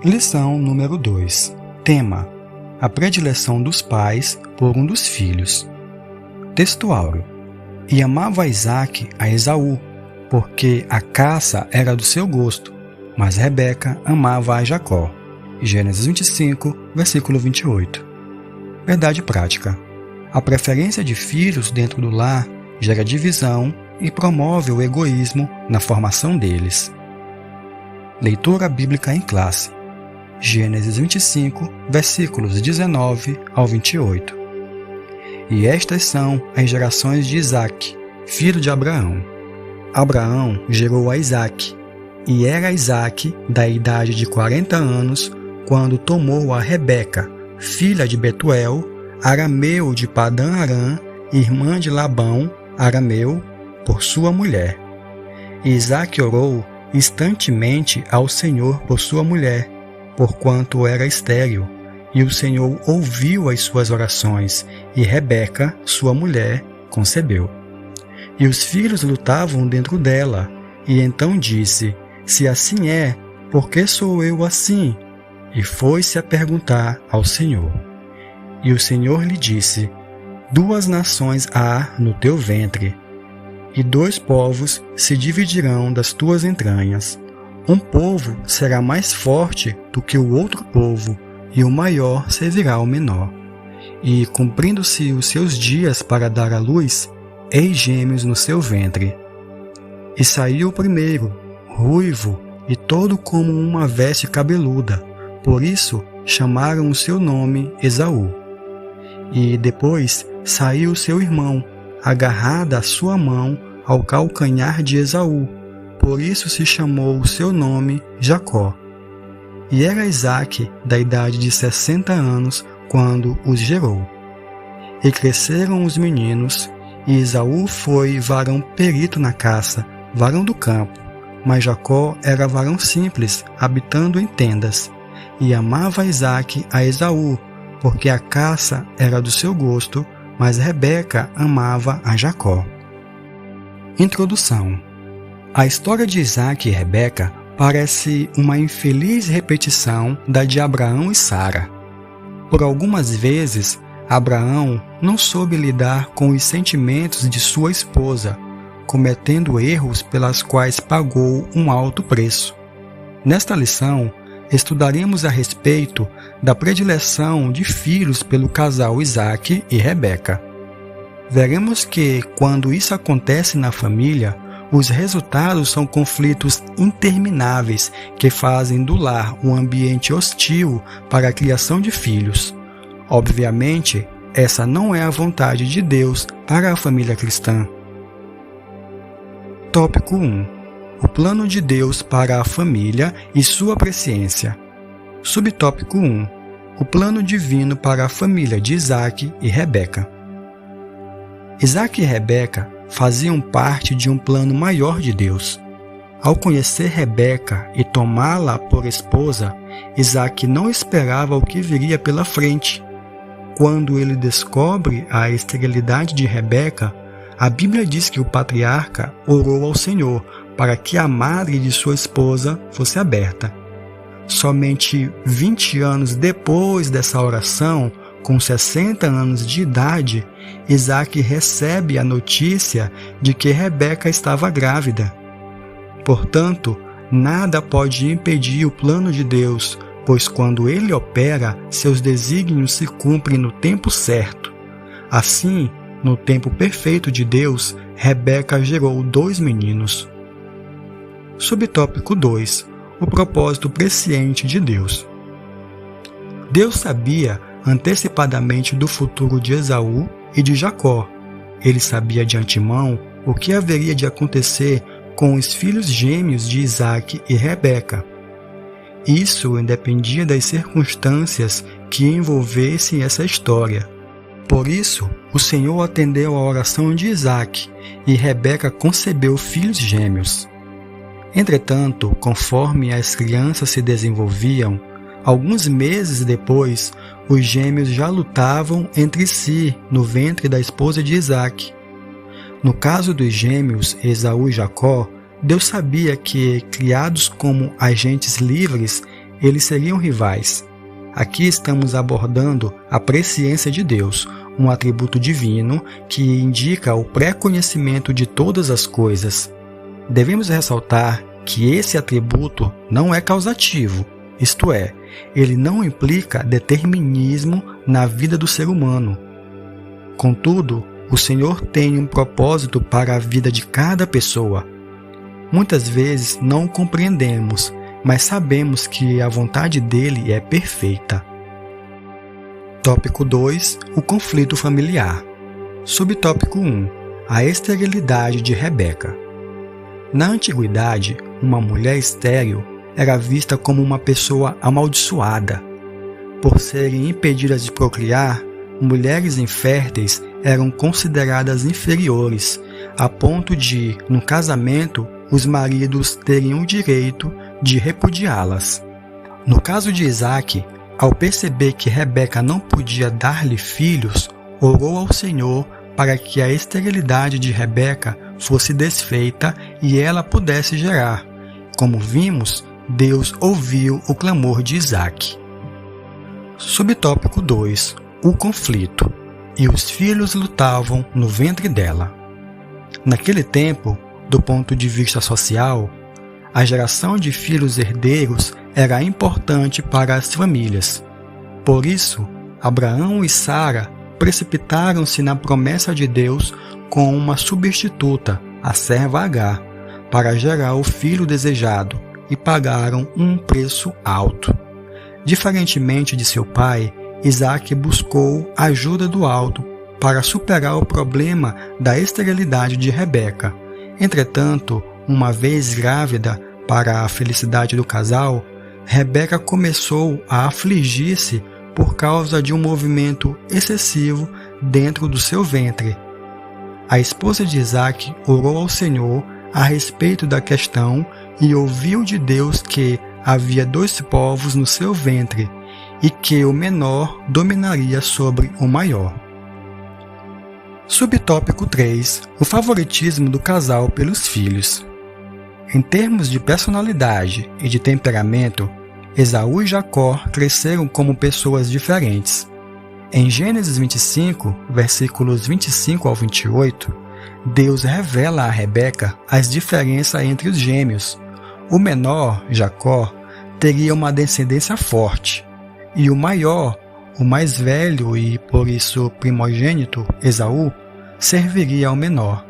Lição número 2. Tema: a predileção dos pais por um dos filhos. Texto áureo. E amava Isaque a Esaú, porque a caça era do seu gosto, mas Rebeca amava a Jacó. Gênesis 25, versículo 28. Verdade prática. A preferência de filhos dentro do lar gera divisão e promove o egoísmo na formação deles. Leitura bíblica em classe. Gênesis 25, versículos 19 ao 28. E estas são as gerações de Isaque, filho de Abraão. Abraão gerou a Isaque, e era Isaque da idade de 40 anos, quando tomou a Rebeca, filha de Betuel, arameu de Padã-Arã, irmã de Labão, arameu, por sua mulher. E Isaque orou instantemente ao Senhor por sua mulher, porquanto era estéril, e o Senhor ouviu as suas orações, e Rebeca, sua mulher, concebeu. E os filhos lutavam dentro dela, e então disse: Se assim é, por que sou eu assim? E foi-se a perguntar ao Senhor. E o Senhor lhe disse: 2 nações há no teu ventre, e 2 povos se dividirão das tuas entranhas. Um povo será mais forte do que o outro povo, e o maior servirá ao menor. E, cumprindo-se os seus dias para dar à luz, eis gêmeos no seu ventre. E saiu o primeiro, ruivo, e todo como uma veste cabeluda, por isso chamaram o seu nome Esaú. E depois saiu o seu irmão, agarrada a sua mão ao calcanhar de Esaú, por isso se chamou o seu nome Jacó. E era Isaque da idade de 60 anos quando os gerou. E cresceram os meninos, e Esaú foi varão perito na caça, varão do campo, mas Jacó era varão simples, habitando em tendas. E amava Isaque a Esaú, porque a caça era do seu gosto, mas Rebeca amava a Jacó. Introdução. A história de Isaque e Rebeca parece uma infeliz repetição da de Abraão e Sara. Por algumas vezes, Abraão não soube lidar com os sentimentos de sua esposa, cometendo erros pelas quais pagou um alto preço. Nesta lição, estudaremos a respeito da predileção de filhos pelo casal Isaque e Rebeca. Veremos que, quando isso acontece na família, os resultados são conflitos intermináveis que fazem do lar um ambiente hostil para a criação de filhos. Obviamente, essa não é a vontade de Deus para a família cristã. Tópico 1. O plano de Deus para a família e sua presciência. Subtópico 1. O plano divino para a família de Isaque e Rebeca. Isaque e Rebeca faziam parte de um plano maior de Deus. Ao conhecer Rebeca e tomá-la por esposa, Isaque não esperava o que viria pela frente. Quando ele descobre a esterilidade de Rebeca, a Bíblia diz que o patriarca orou ao Senhor para que a madre de sua esposa fosse aberta. Somente 20 anos depois dessa oração, com 60 anos de idade, Isaque recebe a notícia de que Rebeca estava grávida. Portanto, nada pode impedir o plano de Deus, pois quando ele opera, seus desígnios se cumprem no tempo certo. Assim, no tempo perfeito de Deus, Rebeca gerou 2 meninos. Subtópico 2. O propósito presciente de Deus. Deus sabia antecipadamente do futuro de Esaú e de Jacó. Ele sabia de antemão o que haveria de acontecer com os filhos gêmeos de Isaque e Rebeca. Isso independia das circunstâncias que envolvessem essa história. Por isso, o Senhor atendeu à oração de Isaque e Rebeca concebeu filhos gêmeos. Entretanto, conforme as crianças se desenvolviam, alguns meses depois, os gêmeos já lutavam entre si no ventre da esposa de Isaque. No caso dos gêmeos Esaú e Jacó, Deus sabia que, criados como agentes livres, eles seriam rivais. Aqui estamos abordando a presciência de Deus, um atributo divino que indica o pré-conhecimento de todas as coisas. Devemos ressaltar que esse atributo não é causativo, isto é, ele não implica determinismo na vida do ser humano. Contudo, o Senhor tem um propósito para a vida de cada pessoa. Muitas vezes não o compreendemos, mas sabemos que a vontade dele é perfeita. Tópico 2. O conflito familiar. Subtópico 1. A esterilidade de Rebeca. Na antiguidade, uma mulher estéril era vista como uma pessoa amaldiçoada. Por serem impedidas de procriar, mulheres inférteis eram consideradas inferiores, a ponto de, no casamento, os maridos teriam o direito de repudiá-las. No caso de Isaque, ao perceber que Rebeca não podia dar-lhe filhos, orou ao Senhor para que a esterilidade de Rebeca fosse desfeita e ela pudesse gerar. Como vimos, Deus ouviu o clamor de Isaque. Subtópico 2. O conflito. E os filhos lutavam no ventre dela. Naquele tempo, do ponto de vista social, a geração de filhos herdeiros era importante para as famílias. Por isso, Abraão e Sara precipitaram-se na promessa de Deus com uma substituta, a serva Agar, para gerar o filho desejado, e pagaram um preço alto. Diferentemente de seu pai, Isaque buscou a ajuda do alto para superar o problema da esterilidade de Rebeca. Entretanto, uma vez grávida, para a felicidade do casal, Rebeca começou a afligir-se por causa de um movimento excessivo dentro do seu ventre. A esposa de Isaque orou ao Senhor a respeito da questão e ouviu de Deus que havia 2 povos no seu ventre e que o menor dominaria sobre o maior. Subtópico 3. O favoritismo do casal pelos filhos. Em termos de personalidade e de temperamento, Esaú e Jacó cresceram como pessoas diferentes. Em Gênesis 25, versículos 25 ao 28, Deus revela a Rebeca as diferenças entre os gêmeos. O menor, Jacó, teria uma descendência forte, e o maior, o mais velho e, por isso, primogênito, Esaú, serviria ao menor.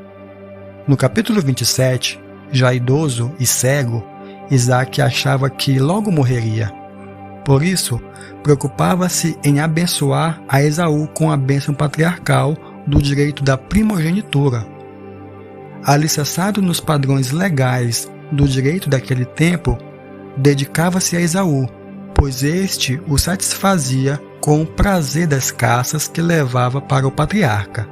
No capítulo 27, já idoso e cego, Isaque achava que logo morreria. Por isso, preocupava-se em abençoar a Esaú com a bênção patriarcal do direito da primogenitura. Alicerçado nos padrões legais do direito daquele tempo, dedicava-se a Esaú, pois este o satisfazia com o prazer das caças que levava para o patriarca.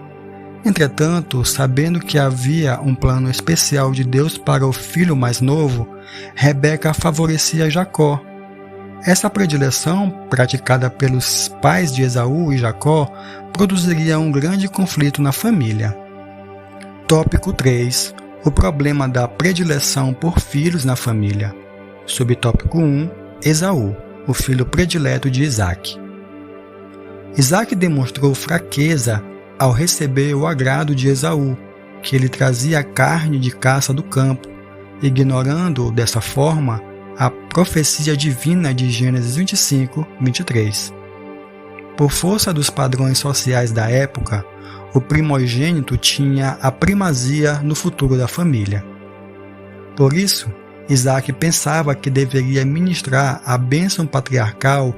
Entretanto, sabendo que havia um plano especial de Deus para o filho mais novo, Rebeca favorecia Jacó. Essa predileção, praticada pelos pais de Esaú e Jacó, produziria um grande conflito na família. Tópico 3. O problema da predileção por filhos na família. Subtópico 1. Esaú, o filho predileto de Isaque. Isaque demonstrou fraqueza ao receber o agrado de Esaú, que ele trazia carne de caça do campo, ignorando dessa forma a profecia divina de Gênesis 25, 23. Por força dos padrões sociais da época, o primogênito tinha a primazia no futuro da família. Por isso, Isaque pensava que deveria ministrar a bênção patriarcal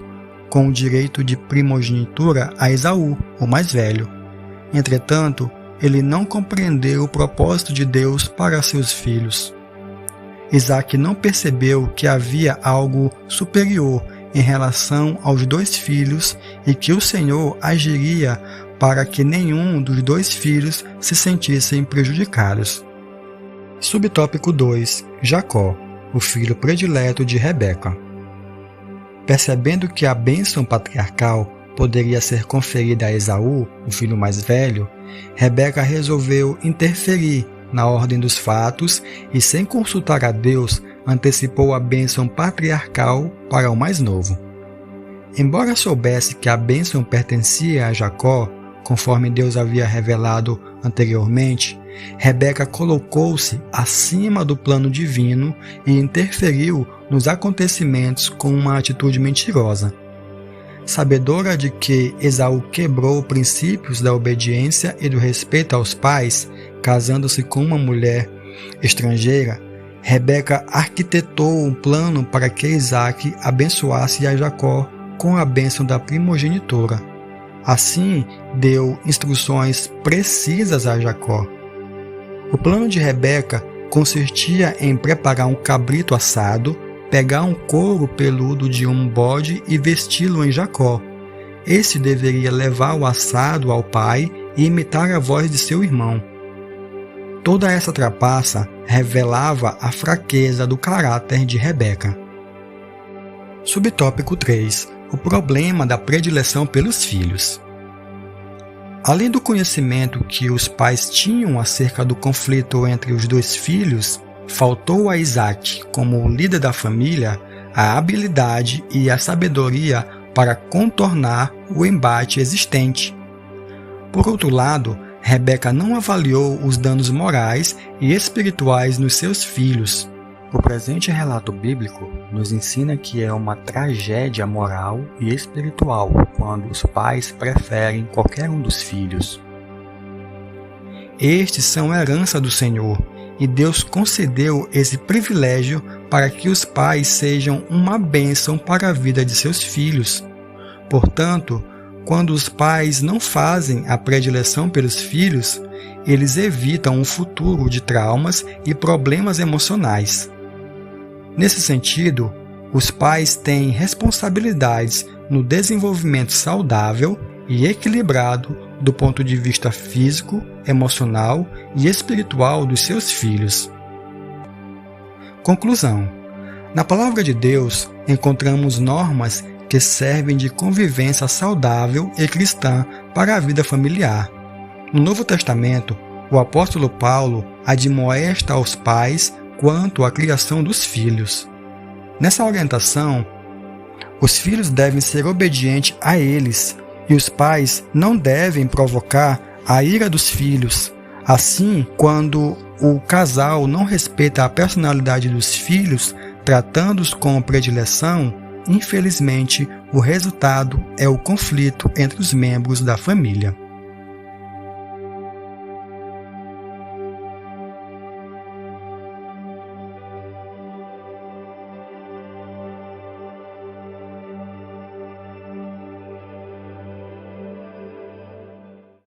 com o direito de primogenitura a Esaú, o mais velho. Entretanto, ele não compreendeu o propósito de Deus para seus filhos. Isaque não percebeu que havia algo superior em relação aos 2 filhos e que o Senhor agiria para que nenhum dos 2 filhos se sentissem prejudicados. Subtópico 2. Jacó, o filho predileto de Rebeca. Percebendo que a bênção patriarcal poderia ser conferida a Esaú, o filho mais velho, Rebeca resolveu interferir na ordem dos fatos e, sem consultar a Deus, antecipou a bênção patriarcal para o mais novo. Embora soubesse que a bênção pertencia a Jacó, conforme Deus havia revelado anteriormente, Rebeca colocou-se acima do plano divino e interferiu nos acontecimentos com uma atitude mentirosa. Sabedora de que Esaú quebrou princípios da obediência e do respeito aos pais, casando-se com uma mulher estrangeira, Rebeca arquitetou um plano para que Isaque abençoasse a Jacó com a bênção da primogenitura. Assim, deu instruções precisas a Jacó. O plano de Rebeca consistia em preparar um cabrito assado, pegar um couro peludo de um bode e vesti-lo em Jacó. Esse deveria levar o assado ao pai e imitar a voz de seu irmão. Toda essa trapaça revelava a fraqueza do caráter de Rebeca. Subtópico 3. O problema da predileção pelos filhos. Além do conhecimento que os pais tinham acerca do conflito entre os dois filhos, faltou a Isaque, como líder da família, a habilidade e a sabedoria para contornar o embate existente. Por outro lado, Rebeca não avaliou os danos morais e espirituais nos seus filhos. O presente relato bíblico nos ensina que é uma tragédia moral e espiritual quando os pais preferem qualquer um dos filhos. Estes são herança do Senhor, e Deus concedeu esse privilégio para que os pais sejam uma bênção para a vida de seus filhos. Portanto, quando os pais não fazem a predileção pelos filhos, eles evitam um futuro de traumas e problemas emocionais. Nesse sentido, os pais têm responsabilidades no desenvolvimento saudável e equilibrado do ponto de vista físico, emocional e espiritual dos seus filhos. Conclusão: na Palavra de Deus encontramos normas que servem de convivência saudável e cristã para a vida familiar. No Novo Testamento, o apóstolo Paulo admoesta aos pais quanto à criação dos filhos. Nessa orientação, os filhos devem ser obedientes a eles, e os pais não devem provocar a ira dos filhos. Assim, quando o casal não respeita a personalidade dos filhos, tratando-os com predileção, infelizmente, o resultado é o conflito entre os membros da família.